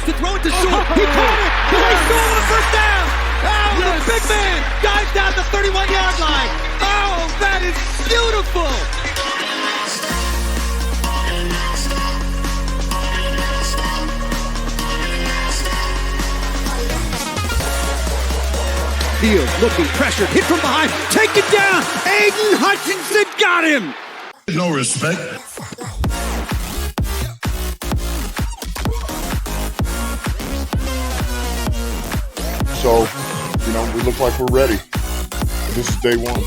to throw it to Sewell. He caught it. He Sewell with a first down. Oh, yes. The big man dives down the 31-yard line. Oh, that is beautiful. Fields looking, pressured, hit from behind, taken down. Aiden Hutchinson got him. No respect. So, we look like we're ready. This is day one.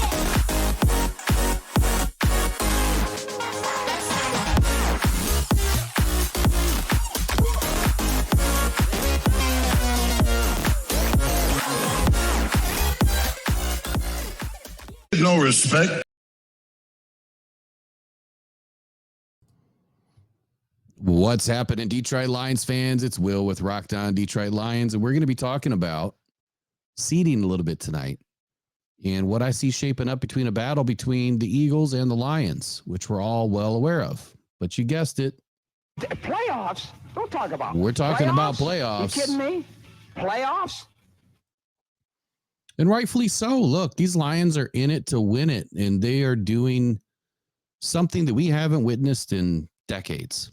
No respect. What's happening, Detroit Lions fans? It's Will with Rocked On Detroit Lions, and we're going to be talking about seeding a little bit tonight and what I see shaping up between a battle between the Eagles and the Lions, which we're all well aware of. But you guessed it. Playoffs? Don't talk about We're talking about playoffs. You kidding me? Playoffs? And rightfully so. Look, these Lions are in it to win it, and they are doing something that we haven't witnessed in decades.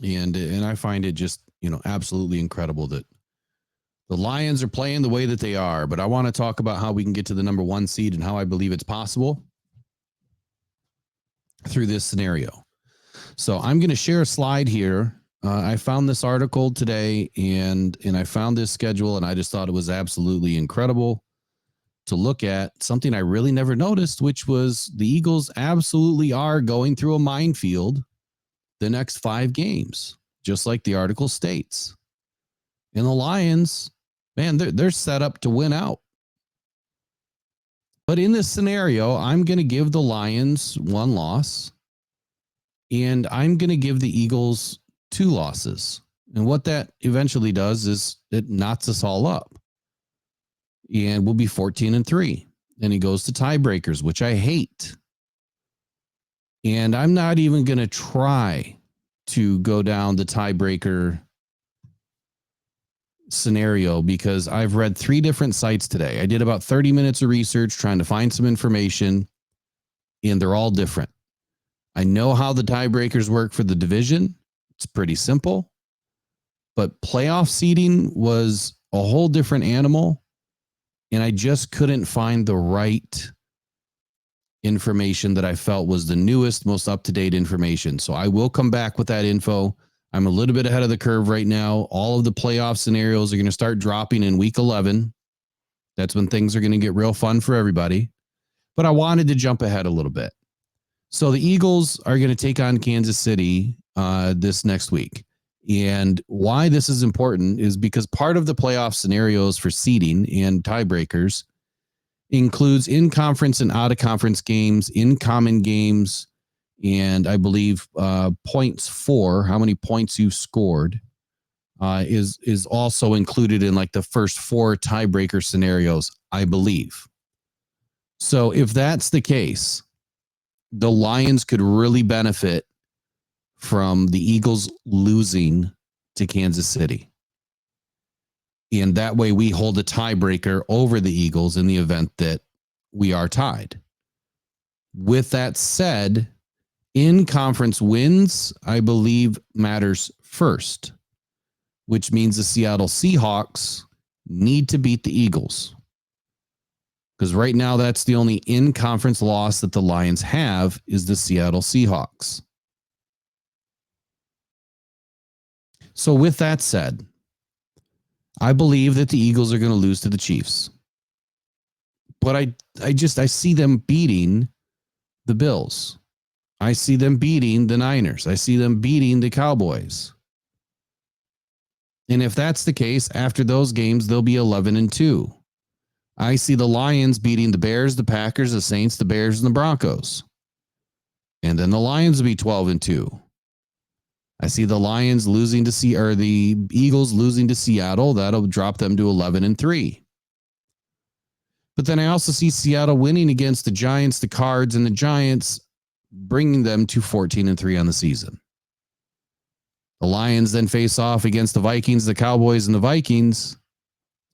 And I find it just, absolutely incredible that the Lions are playing the way that they are. But I want to talk about how we can get to the number 1 seed and how I believe it's possible through this scenario. So I'm going to share a slide here. I found this article today and I found this schedule, and I just thought it was absolutely incredible to look at. Something I really never noticed, which was the Eagles absolutely are going through a minefield the next 5 games, just like the article states. And the Lions, man, they're set up to win out. But in this scenario, I'm going to give the Lions 1 loss, and I'm going to give the Eagles 2 losses. And what that eventually does is it knots us all up. And we'll be 14-3. And it goes to tiebreakers, which I hate. And I'm not even going to try to go down the tiebreaker scenario because I've read 3 different sites today. I did about 30 minutes of research trying to find some information, and they're all different. I know how the tiebreakers work for the division. It's pretty simple. But playoff seeding was a whole different animal, and I just couldn't find the right information that I felt was the newest, most up-to-date information. So I will come back with that info. I'm a little bit ahead of the curve right now. All of the playoff scenarios are going to start dropping in week 11. That's when things are going to get real fun for everybody. But I wanted to jump ahead a little bit. So the Eagles are going to take on Kansas City this next week. And why this is important is because part of the playoff scenarios for seeding and tiebreakers includes in-conference and out-of-conference games, in-common games, and I believe points for, how many points you scored, is also included in like the first 4 tiebreaker scenarios, I believe. So if that's the case, the Lions could really benefit from the Eagles losing to Kansas City. And that way we hold a tiebreaker over the Eagles in the event that we are tied. With that said, in-conference wins, I believe, matters first, which means the Seattle Seahawks need to beat the Eagles. Because right now, that's the only in-conference loss that the Lions have is the Seattle Seahawks. So with that said, I believe that the Eagles are going to lose to the Chiefs. But I see them beating the Bills. I see them beating the Niners. I see them beating the Cowboys. And if that's the case, after those games, they'll be 11-2. I see the Lions beating the Bears, the Packers, the Saints, the Bears, and the Broncos. And then the Lions will be 12-2. I see the Lions losing to the Eagles losing to Seattle. That'll drop them to 11-3. But then I also see Seattle winning against the Giants, the Cards, and the Giants, bringing them to 14-3 on the season. The Lions then face off against the Vikings, the Cowboys, and the Vikings,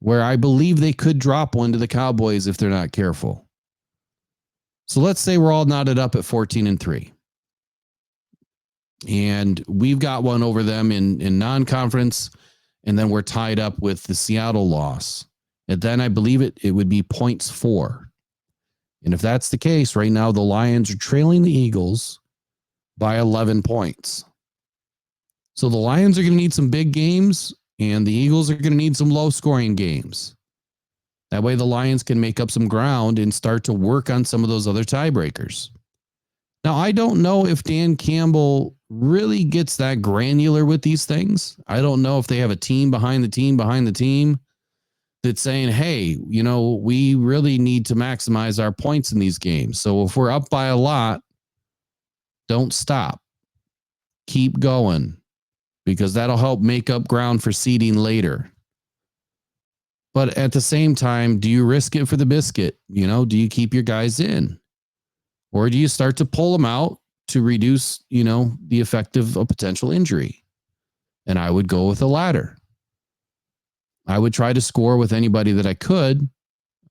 where I believe they could drop one to the Cowboys if they're not careful. So let's say we're all knotted up at 14-3. And we've got one over them in non-conference, and then we're tied up with the Seattle loss. And then I believe it would be 0.4. And if that's the case, right now the Lions are trailing the Eagles by 11 points. So the Lions are going to need some big games, and the Eagles are going to need some low-scoring games. That way the Lions can make up some ground and start to work on some of those other tiebreakers. Now, I don't know if Dan Campbell really gets that granular with these things. I don't know if they have a team behind the team that's saying, hey, we really need to maximize our points in these games. So if we're up by a lot, don't stop. Keep going, because that'll help make up ground for seeding later. But at the same time, do you risk it for the biscuit? Do you keep your guys in? Or do you start to pull them out to reduce, the effect of a potential injury? And I would go with the latter. I would try to score with anybody that I could,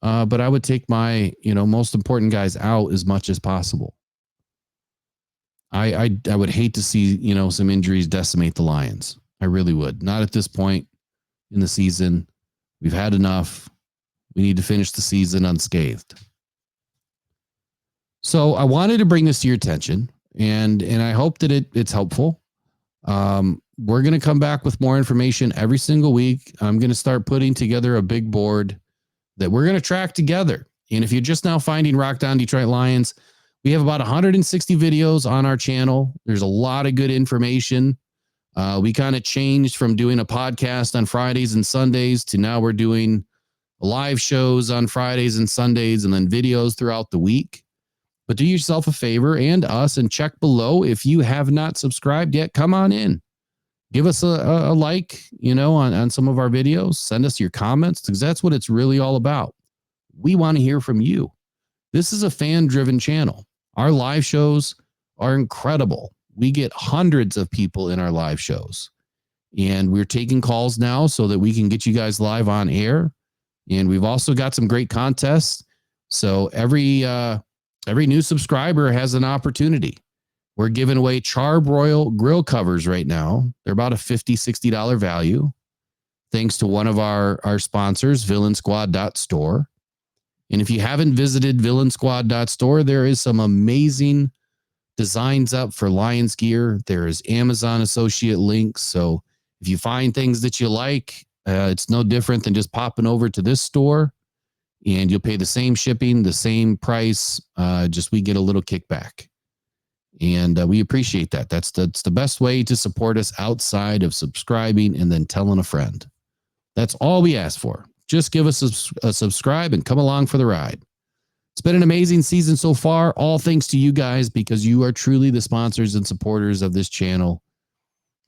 but I would take my, most important guys out as much as possible. I would hate to see, some injuries decimate the Lions. I really would. Not at this point in the season. We've had enough. We need to finish the season unscathed. So I wanted to bring this to your attention, and I hope that it's helpful. We're going to come back with more information every single week. I'm going to start putting together a big board that we're going to track together. And if you're just now finding Rock On Detroit Lions, we have about 160 videos on our channel. There's a lot of good information. We kind of changed from doing a podcast on Fridays and Sundays to now we're doing live shows on Fridays and Sundays and then videos throughout the week. But do yourself a favor and us and check below. If you have not subscribed yet, come on in. Give us a like, on some of our videos. Send us your comments, because that's what it's really all about. We want to hear from you. This is a fan-driven channel. Our live shows are incredible. We get hundreds of people in our live shows. And we're taking calls now so that we can get you guys live on air. And we've also got some great contests. So every new subscriber has an opportunity. We're giving away Charbroil grill covers right now. They're about a $50, $60 value, thanks to one of our sponsors, VillainSquad.store. And if you haven't visited VillainSquad.store, there is some amazing designs up for Lions gear. There is Amazon associate links. So if you find things that you like, it's no different than just popping over to this store, and you'll pay the same shipping, the same price. Just we get a little kickback. And we appreciate that. That's the best way to support us outside of subscribing and then telling a friend. That's all we ask for. Just give us a subscribe and come along for the ride. It's been an amazing season so far. All thanks to you guys, because you are truly the sponsors and supporters of this channel.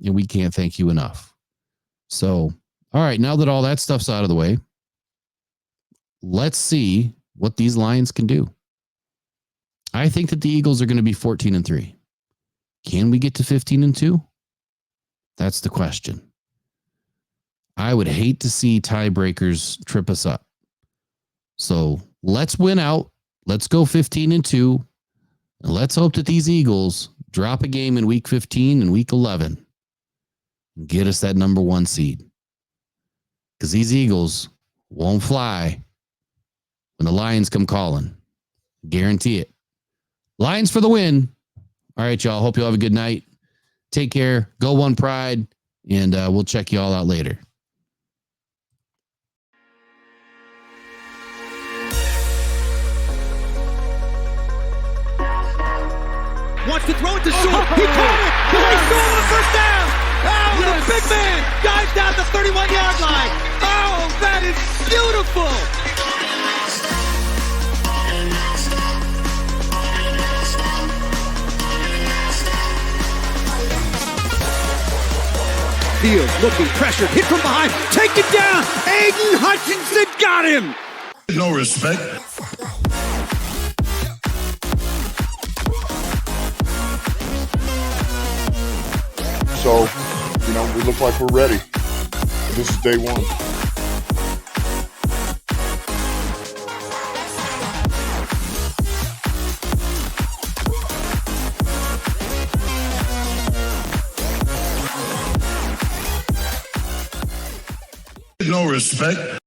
And we can't thank you enough. So, all right, now that all that stuff's out of the way, let's see what these Lions can do. I think that the Eagles are going to be 14-3. Can we get to 15-2? That's the question. I would hate to see tiebreakers trip us up. So let's win out. Let's go 15-2. And let's hope that these Eagles drop a game in week 15 and week 11 and get us that number 1 seed. Because these Eagles won't fly when the Lions come calling. Guarantee it. Lions for the win. All right, y'all. Hope you all have a good night. Take care. Go One Pride. And we'll check you all out later. Wants to throw it to Short. He caught it. He stole the first down. Oh, yes. The big man dives down the 31-yard line. Oh, that is beautiful. Fields looking pressured, hit from behind, taken down. Aiden Hutchinson got him. No respect. So, you know, we look like we're ready. This is day one. No respect.